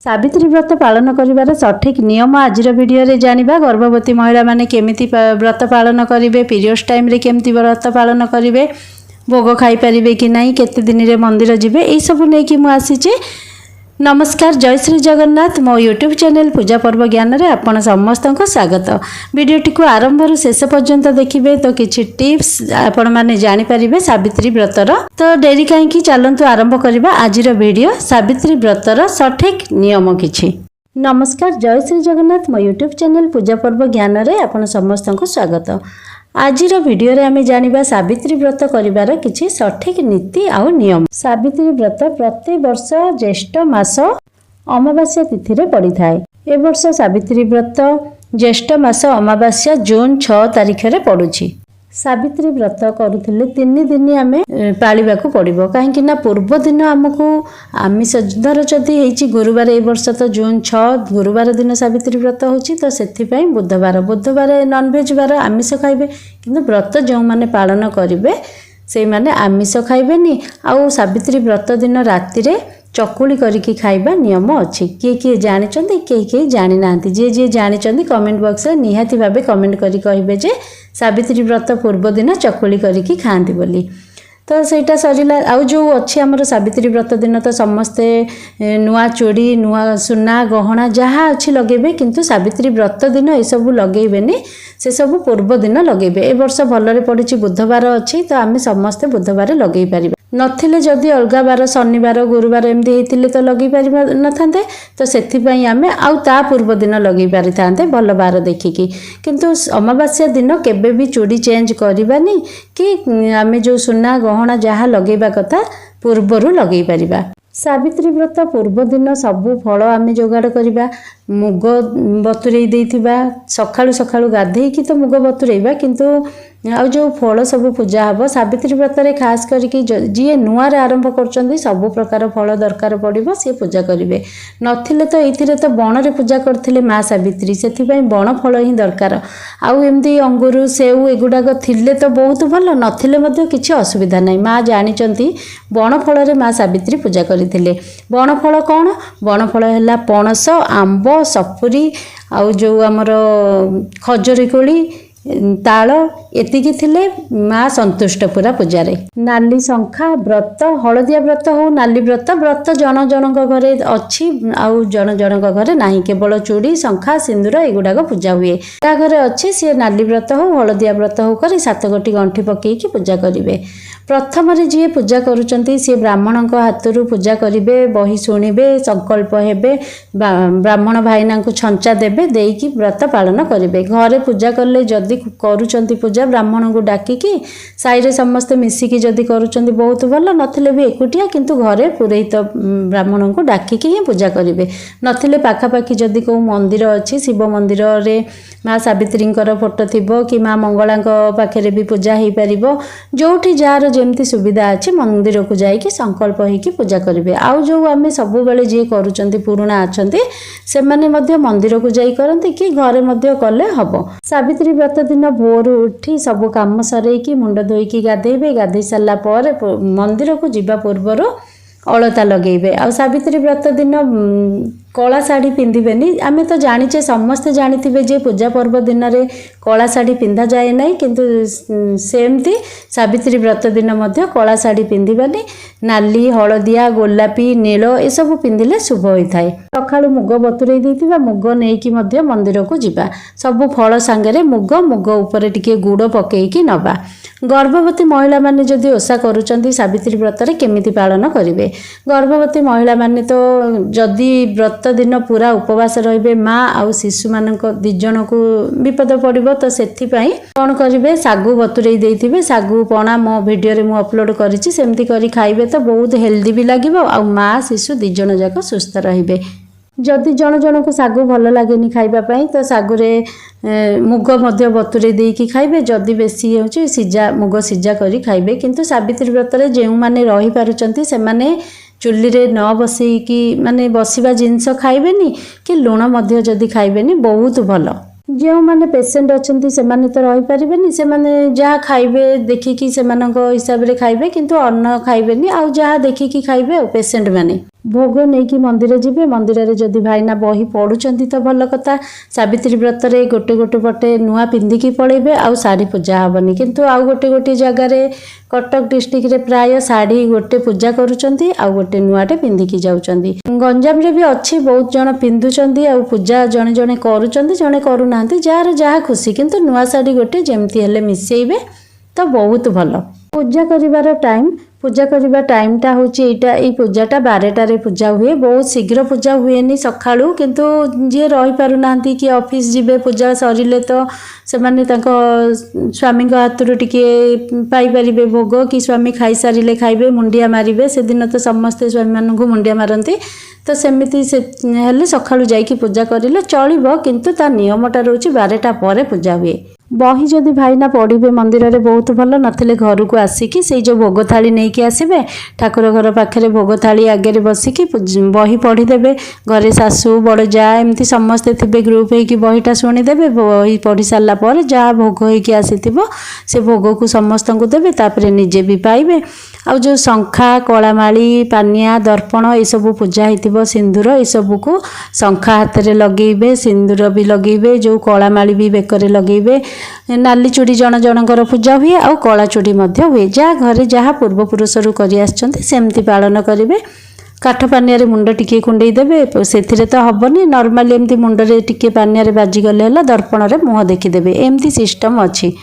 सावित्री व्रत पालन करिवार सठिक नियम आजिर वीडियो रे जानिबा। गर्भवती महिला माने केमिति व्रत पालन करिवे, पीरियड्स टाइम रे केमिति व्रत पालन करिवे, भोग खाई परिवे कि नहीं, केते दिन रे मंदिर जिवे, एई सब नै कि मु आसीचे। नमस्कार, जय श्री जगन्नाथ। मो यूट्यूब चैनल पूजा पर्व ज्ञान रे आपण समस्त को स्वागत। वीडियोटी को आरंभ रु शेष पर्यंत देखिबे तो किछि टिप्स आपण माने जानि परिबे सावित्री व्रतर। तो डेरी काहेकि, चलंतु आरंभ करिबा आजिर वीडियो सावित्री व्रतर सठिक नियम किछि। नमस्कार, जय श्री जगन्नाथ। मो यूट्यूब चैनल पूजा पर्व ज्ञान रे आपण समस्त को स्वागत। आजिर वीडियो रे आमे जानिबा सावित्री व्रत करिवार किछि सठिक नीति आउ नियम। सावित्री व्रत प्रति वर्ष ज्येष्ठ मास अमावास्या तिथि रे पड़ी थाए। ए वर्ष सावित्री व्रत ज्येष्ठ मास अमावास्या जून 6 तारिख रे पड़ुछि। सावित्री व्रत करुथिले 3 दिन आमे पालिबा को पड़िबो, काहेकि ना पूर्व दिन हमकु आमिष धर जदि हेछि गुरुवार, ए वर्ष तो जून 6 गुरुवार दिन सावित्री व्रत होछि, तो सेथि पई बुधवार नॉन वेज बार आमिष खाइबे। किंतु व्रत जो माने पालन करिवे से माने आमिष खाइबेनी। आउ सावित्री व्रत दिन राति रे चकुली करिकी खाइबा नियम अछि। किए जानिचंती, किए जानि नांती। जे जानिचंती कमेंट बॉक्स रे निहाती भाबे कमेंट करी कहिबे जे सावित्री व्रत पूर्व दिन चकुली करिकी खांती बोली। तो सेटा सरिला। आउ जो अच्छे आमर सावित्री व्रत दिन तो समस्ते नुआ चूड़ी, नुआ सुना गहना जहाँ अच्छी लगेबे, किंतु सावित्री व्रत दिन ए सब लगेबेनी, से सब पूर्व दिन लगेबे। ए वर्ष भलरे पड़िछि बुधवार अछि, तो आमे समस्ते बुधवार लगेई परिबा। नथिले जदि अलगा बार शनिवार गुरुवार एमदी हेतिले तो लगेई परिबा नथांते, तो सेथिपई आमे आउ ता पूर्व दिन लगेई पारिथांते भल बार देखिकी। किंतु अमावास्या दिन केबे भी चूड़ी चेंज करबानी कि आमे जो सुना गहना जहाँ लगेबा कथा पूर्वरु लगेई परिबा। सावित्री व्रत पूर्व दिन सबु फल आमे जोगाड़ करिबा। मुग बतुरेई देइथिबा, सखाळु सखाळु गाधेइकी तो मुग बतुरेइबा, किंतु आउ जो फल सब पूजा हबो सावित्री व्रत रे खास करिकी जी नुआ रे आरंभ करचंदी सबु प्रकार फल दरकार पड़िबो, से पूजा करिवे। नथिले तो एथिरे तो बण रे पूजा करथिले मां सावित्री, सेथि पई बण फल ही दरकार। आउ एमदी अंगूर सेउ एगुडाक थिले तो बहुत भल, नथिले मध्ये किछि असुविधा नै। मां जानिचंती बण फल रे मां सावित्री पूजा करिथिले। बण फल कोन? बण फल हैला पणस, आंब, सपुरी, आउ जो हमर खजूरी कोली, ताल, एतिकी थिले माँ संतुष्ट पूरा पूजारे। नाली शंखा व्रत, हलदिया व्रत हो नाली व्रत, व्रत जन जनक घरे अच्छी आउ जन जनक घरे नाही। केवल चूड़ी शंखा सिंदूर एगुडाक पूजा हुए। ता घरे अच्छी सी नाली व्रत हो हलदिया व्रत हो करी 7 गोटी गंठी पकेइकी पूजा करिवे। प्रथम रे जी पूजा करूचंती सी ब्राह्मण हाथरू पूजा करिवे, बही शुणिबे, संकल्प हेबे, ब्राह्मण भाईना को छंचा देबे, देइकी व्रत पालन करिवे। घरे पूजा करले जदि करूचंती पूजा ब्राह्मण को डाकिकी साई रे समस्त मिसिकी जदि करूचंती बहुत भल, नथिले भी एकुटिया किंतु घरे पुरोहित ब्राह्मण को डाकिकी ही पूजा करिवे। नथिले पाखापाखी जदि को मंदिर अछि, शिव मंदिर रे माँ सावित्री फोटो थिबो कि माँ मंगला पाखे भी पूजा हो पारिबो। जोठी जार जेमती सुविधा अच्छे मंदिर को जाइकी संकल्प होइकी पूजा करिवे। आउ जो आमे सबु बेले जे करूचंती पुराणा अछंती से माने मध्य मंदिर को जाई करंती कि घरे मध्य कले हबो। सावित्री व्रत दिन भोर उठी सबु काम सरेइकी मुंड धोइकी गाधेइबे। गाधेई सारला पर मंदिर को जिबा पूर्वरो अलता लगेइबे। आ सावित्री व्रत दिन कला शाढ़ी पिंधिबेनी। आमे तो जानिचे समस्ते जानिथिबे जे पूजा पर्व दिन रे कला शाढ़ी पिंधा जाए नहीं, किंतु सेमती सावित्री व्रत दिन मध्य कला शाढ़ी पिंधिबानी। नाली, हलदिया, गोलापी, नील ए सब पिंधिले शुभ होइथाय। सखाळु मुग बतुरेई देइथिबा, मुग नेइकी मध्य मंदिर को जिबा। सब फल सांगरे मुग ऊपर टिके गुड़ पकेइकी नबा। गर्भवती महिला माने जदि ओषा करूचंती सावित्री व्रत रे केमिति पालन करिवे। गर्भवती महिला माने तो जदि व्रत दिन पूरा उपवास रहिबे, माँ आउ शिशु मानक दिजन को विपद पड़िबो, तो सेथि पई कोन करिवे सागु बतुरेई देइथिबे। सागु पणा मो वीडियो रे मु अपलोड करिछि, सेमति करी खाइबे तो बहुत हेल्दी भी लागिबो, आउ माँ शिशु दिजन जाक सुस्थ रहिबे। जदि जन जन को सागु भल लागेनी खाइबा पई तो सागुरे मुग मध्य बतुरे देइकी खाइबे। जदि बेसी होछि सिजा मुग सिजा करी खाइबे। किंतु सावित्री व्रत रे जेउ माने रही पारुचंती से माने चुल्ली रे न बसेइकी माने बसिबा जिंस खाइबेनी कि लुण मध्य जदि खाइबेनी बहुत भल। जो माने पेशेंट अच्छे से माने तो रही पारिबेनी, से माने जहाँ खाइबे देखिकी से हिसाब रे खाइबे, किंतु अन्न खाइबेनी, आउ जहाँ देखिकी खाइबे पेशेंट माने। भोग नहीं कि मंदिर जीवे मंदिर रे जदि भाईना बही पढ़ुचंती तो भल कथा सावित्री व्रत रे गोटे गोटे पटे नुआ पिंधिकी पड़ेबे आउ साड़ी पूजा हेनी किंतु आउ गोटे गोटे जगार कटक डिस्ट्रिक्ट रे प्राय साड़ी गोटे पूजा करुचंती आउ गोटे नुआटे पिंधिकी जाउचंती गंजाम रे भी अच्छी बहुत जन पिंधुचंती आउ पूजा जने जने करुचंती जने करू नांती जार जहा खुशी किंतु नुआ साड़ी गोटे जेमती हेले मिसेइबे तो बहुत भल पूजा करिवार टाइमटा हूँ यही पूजाटा 12टारे पूजा हुए बहुत शीघ्र पूजा हुए सकाळू किंतु जी रही पारु नांती कि ऑफिस जीवे पूजा सरिले तो से माने स्वामी हाथ टिके पाई परिबे भोग कि स्वामी खाई सारिले खाइबे मुंडिया मारिबे से दिन तो समस्ते स्वामी मानकु मुंडिया मारती तो सेमिति से हेले सकाळू जाइकी पूजा करिले चलिबो किंतु ता नियमटा रहउची 12टा परे पूजा हुए बही जदि भाईना पढ़े मंदिर रे बहुत भल नथिले घर को आसिकी से जो भोग थाली नहीं कि आसबे ठाकुर घर पाखे भोग थाली आगे बसिकी बही पढ़ीदेवे घरे सासू बड़ जा एमती समस्ते थे ग्रुप होगी बहीटा शुणीदेवे बही पढ़ी सारा पर जहाँ भोग होगी आसी से भोग को समस्त को देवे तापर निजे भी पाइबे आउ जो शंखा कलामाली पानिया दर्पण ये सब पूजा होती सिंदूर ये सब को शंखा हाथ में लगेबे सिंदूर भी लगेबे जो कलामाली भी बेकर लगेबे नाली चूड़ी जन जनकर पूजा हुए आउ कला चूड़ी हुए जहाँ घरे जहाँ पूर्वपुरुष करी आछंती सेमती पालन करेंगे काठ पानिया मुंड टिके कुंडई देवे से तो हेनी नॉर्मली एमती मुंडे टिके पानिया बाजिगले दर्पण में मुँह देखीदेवे एमती सिस्टम अच्छी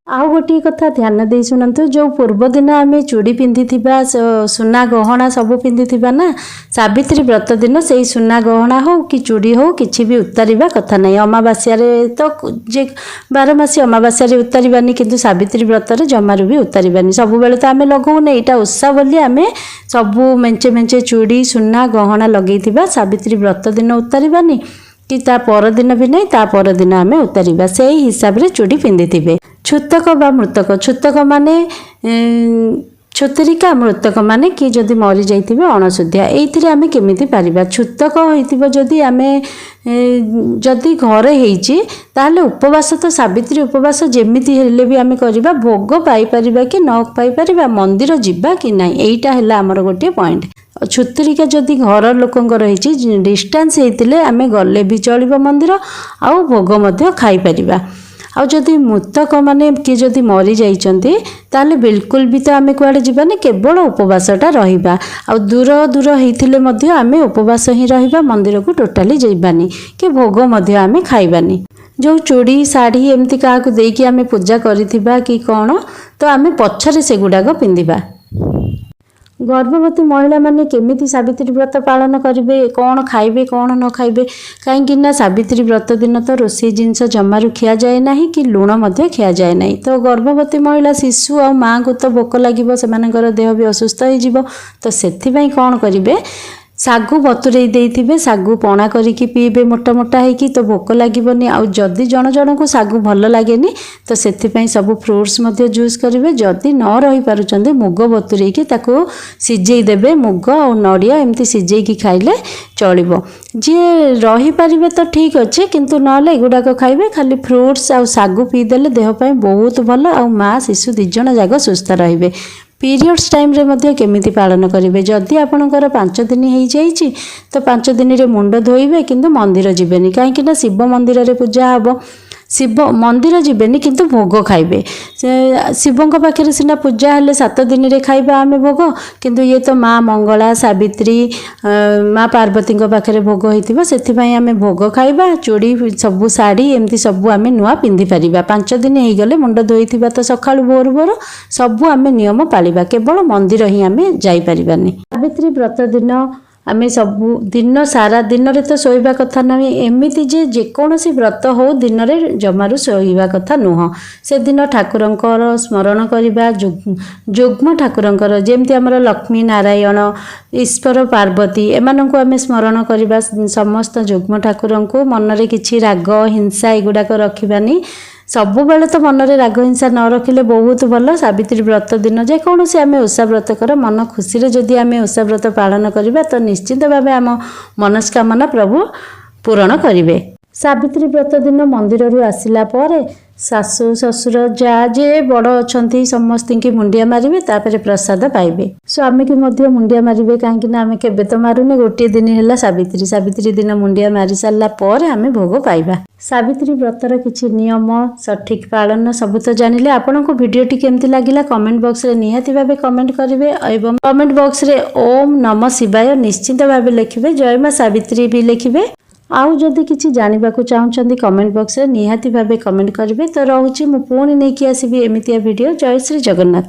आउ गोटे कथा ध्यान दे शुणु जो पूर्व दिन आम चूड़ी पिंधि सुना गहना सब पिंधि ना सावित्री व्रत दिन से सुना गहना हो कि चूड़ी हो कि भी उतारिबा कथा नहीं अमावास्या तो जे 12 मासी अमावास्या उतारिबानी किंतु सावित्री व्रत जमारू भी उतारिबानी सब बेले तो आम लगौने यहाँ ओषा बोली आम सबू मेंचे मेंचे चूड़ी सुना गहना लगे सावित्री व्रत दिन उतारिबानी कि ता पर दिन भी नहीं ता पर दिन आम उतारिबा से हिसाब रे चूड़ी पिंधि छूतक बा मृतक छूतक माने छुतरिका मृतक माने कि जदि मरी जाइथिबे अणसुधिया एइथिरे आमे केमिति पारिबा छूतक होइथिबो जदि आमे जदि घरे हेइची ताहले उपवास तो सावित्री उपवास जेमिति हेले भी आमे करिबा भोग पाई परिबा कि न पाई परिबा मंदिर जिबा कि नाही एइटा हैला हमर गोटे पॉइंट छुतरिका जदि घर लोकंकर हेइची डिस्टेंस हेइतिले आमे गले भी चलिबो मंदिर आउ भोग मध्य खाई परिबा आउ जदि मृतक माने किए जदि मरी जाइचंती ताले बिल्कुल भी तो आमे कुआडे जीवानी केवल उपवासटा रहिबा आउ दूर दूर हेइथिले मध्य आमे उपवास ही रहिबा मंदिर को टोटाली जाइबानी कि भोग मध्य आमे खाइबानी जो चूड़ी साड़ी एमती क्या देकी आमे पूजा करिथिबा कि कौन तो आमे पछरे से गुडाक पिंधिबा गर्भवती महिला माने केमिति सावित्री व्रत पालन करेंगे कौन खाइबे कौन न खाइबे कहीं सावित्री व्रत दिन तो रोषे जिनस जमारू खिया जाए ना कि लुण मध्य खिया जाए ना तो गर्भवती महिला शिशु और माँ को तो भोक लगे से देह भी असुस्थ हो तो से कौन करेंगे सागु बतुरई देइथिबे सागु पणा करिकी पीबे मोटा मोटा हेकी तो भोक लागबनी आउ जदि जन जन को सागु भल लागेनी तो सेथिपई सब फ्रूट्स मध्ये जूस करिवे जदि न रही पारुचंदे मुग बतुरईकी ताको सिझेई देबे मुग और नड़िया एमती सिझेईकी खाइले चलिबो जे रही पारिबे तो ठीक अच्छे किंतु नले एगुडाक खाइबे खाली फ्रूट्स आउ सागु पी देले देह पई बहुत भल आउ माँ शिशु दिजण जाग सुस्थ रहिबे पीरियड्स टाइम रे मध्य केमिति पालन करेंगे जदि आपणकर 5 दिन हो जाइए तो 5 दिन रे मुंड धोइबे किंतु मंदिर जीवेनी कहीं शिव मंदिर रे पूजा हम शिव मंदिर जीवेनी किंतु भोग खाइबे शिवों पाखे सीना पूजा हेले 7 दिन रे खाइबा आमे भोग किंतु ये तो माँ मंगला सावित्री माँ पार्वती पाखे भोग होइतिबा सेथिपई आमे भोग खाइबा चूड़ी सबू साड़ी एमती सबू आमे नुआ पिंधि पारिबा 5 दिन हो गले मुंड धोइतिबा तो सकाळु भोर भोर सबू आमे नियम पालिबा केवल मंदिर ही आमे जाई पारिबानी सावित्री व्रत दिन आमे सबू दिन सारा दिन रे तो सोइबा कथा नहीं एमिति जे जेकोसी व्रत हो दिन रे जमारू सोइबा कथा नुह से दिन ठाकुरंकर स्मरण करिबा जुग्म ठाकुरंकर जेमती हमर लक्ष्मी नारायण ईश्वर पार्वती एमानंको आमे स्मरण करिबा समस्त जुग्म ठाकुरंको मन रे किछि राग हिंसा एगुडाक रखिबानी सबु बेले तो मन में राग हिंसा न रखिले बहुत भल सावित्री व्रत दिन जेकोसी आम ओषा व्रत कर मन खुशी जदि आम ओषा व्रत पालन करवा तो निश्चित भाव आम मनस्कामना प्रभु पूरण करेंगे सावित्री व्रत दिन मंदिर आसला ଶାଶୁ ଶ୍ୱଶୁର ଯା ଯେ ବଡ଼ ଅଛନ୍ତି ସମସ୍ତଙ୍କୁ ମୁଣ୍ଡିଆ ମାରିବେ, ତାପରେ ପ୍ରସାଦ ପାଇବେ। ସ୍ୱାମୀକି ମଧ୍ୟ ମୁଣ୍ଡିଆ ମାରିବେ, କାହିଁକିନା ଆମେ କେବେ ତ ମାରୁନେ। ଗୋଟିଏ ଦିନ ହେଲା ସାବିତ୍ରୀ ଦିନ ମୁଣ୍ଡିଆ ମାରି ସାରିଲା ପରେ ଆମେ ଭୋଗ ପାଇବା। ସାବିତ୍ରୀ ବ୍ରତର କିଛି ନିୟମ ସଠିକ୍ ପାଳନ ସବୁ ତ ଜାଣିଲେ। ଆପଣଙ୍କୁ ଭିଡ଼ିଓଟି କେମିତି ଲାଗିଲା କମେଣ୍ଟ ବକ୍ସରେ ନିହାତି ଭାବେ କମେଣ୍ଟ କରିବେ ଏବଂ କମେଣ୍ଟ ବକ୍ସରେ ଓମ୍ ନମ ଶିବାୟ ନିଶ୍ଚିନ୍ତ ଭାବେ ଲେଖିବେ। ଜୟ ମା ସାବିତ୍ରୀ ବି ଲେଖିବେ। ଆଉ ଯଦି କିଛି ଜାଣିବାକୁ ଚାହୁଁଛନ୍ତି କମେଣ୍ଟ ବକ୍ସରେ ନିହାତି ଭାବେ କମେଣ୍ଟ କରିବେ। ତ ରହୁଛି, ମୁଁ ପୁଣି ନେଇକି ଆସିବି ଏମିତିଆ ଭିଡ଼ିଓ। ଜୟ ଶ୍ରୀ ଜଗନ୍ନାଥ।